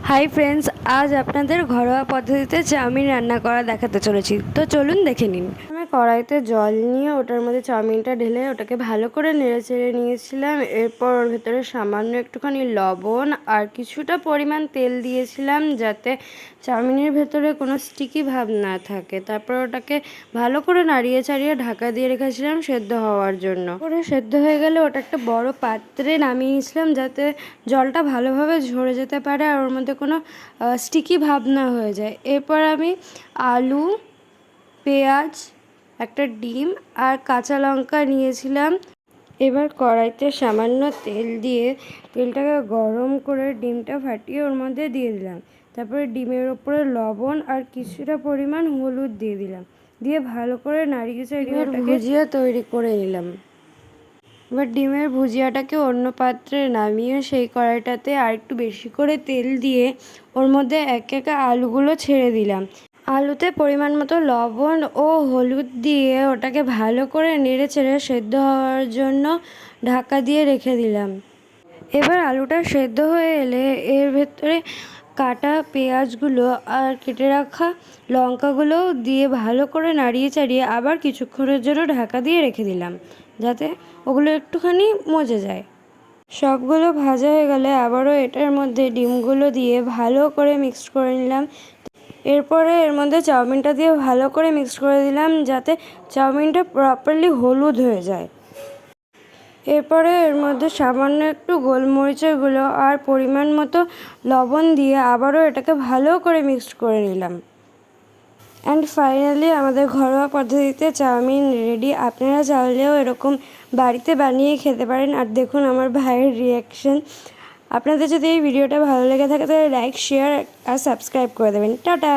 Hi friends, आज আপনাদের ঘরোয়া পদ্ধতিতে চাউমিন রান্না করা দেখাতে চলেছি। তো চলুন দেখে নিন। আমি কড়াইতে জল নিয়ে ওটার মধ্যে চাউমিনটা ঢেলে ওটাকে ভালো করে নেড়েচেড়ে নিয়েছিলাম। এরপর ওর ভেতরে সামান্য একটুখানি লবণ আর কিছুটা পরিমাণ তেল দিয়েছিলাম, যাতে চাউমিনের ভেতরে কোনো স্টিকি ভাব না থাকে। তারপর ওটাকে ভালো করে নাড়িয়ে চাড়িয়ে ঢাকা দিয়ে রেখেছিলাম সেদ্ধ হওয়ার জন্য। পরে সেদ্ধ হয়ে গেলে ওটা একটা বড় পাত্রে নামিয়ে নিয়েছিলাম, যাতে জলটা ভালোভাবে ঝরে যেতে পারে আর ওর মধ্যে কোনো স্টিকি ভাব না হয়ে যায়। এরপর আমি আলু, পেঁয়াজ, একটা ডিম আর কাঁচা লঙ্কা নিয়েছিলাম। এবার কড়াইতে সামান্য তেল দিয়ে তেলটাকে গরম করে ডিমটা ফাটিয়ে ওর মধ্যে দিয়ে দিলাম। তারপরে ডিমের ওপরে লবণ আর কিছুটা পরিমাণ হলুদ দিয়ে দিলাম, দিয়ে ভালো করে নাড়িয়ে চাড়িয়ে ভুজিয়া তৈরি করে নিলাম। এবার ডিমের ভুজিয়াটাকে অন্য পাত্রে নামিয়ে সেই কড়াইটাতে আর একটু বেশি করে তেল দিয়ে ওর মধ্যে এক এক আলুগুলো ছেড়ে দিলাম। আলুতে পরিমাণ মতো লবণ ও হলুদ দিয়ে ওটাকে ভালো করে নেড়ে চেড়ে সেদ্ধ হওয়ার জন্য ঢাকা দিয়ে রেখে দিলাম। এবার আলুটা সেদ্ধ হয়ে এলে এর ভেতরে কাটা পেঁয়াজগুলো আর কেটে রাখা লঙ্কাগুলো দিয়ে ভালো করে নাড়িয়ে চাড়িয়ে আবার কিছুক্ষণের জন্য ঢাকা দিয়ে রেখে দিলাম, যাতে ওগুলো একটুখানি মজে যায়। সবগুলো ভাজা হয়ে গেলে আবারও এটার মধ্যে ডিমগুলো দিয়ে ভালো করে মিক্সড করে নিলাম। এরপরে এর মধ্যে চাউমিনটা দিয়ে ভালো করে মিক্সড করে দিলাম, যাতে চাউমিনটা প্রপারলি হলুদ হয়ে যায়। এরপরে এর মধ্যে সামান্য একটু গোলমরিচের গুঁড়ো আর পরিমাণ মতো লবণ দিয়ে আবারও এটাকে ভালো করে মিক্সড করে নিলাম। অ্যান্ড ফাইনালি আমাদের ঘরোয়া পদ্ধতিতে চাউমিন রেডি। আপনারা চাইলেও এরকম বাড়িতে বানিয়ে খেতে পারেন। আর দেখুন আমার ভাইয়ের রিয়াকশন। আপনাদের যদি এই ভিডিওটা ভালো লেগে থাকে তাহলে লাইক, শেয়ার আর সাবস্ক্রাইব করে দেবেন। টাটা।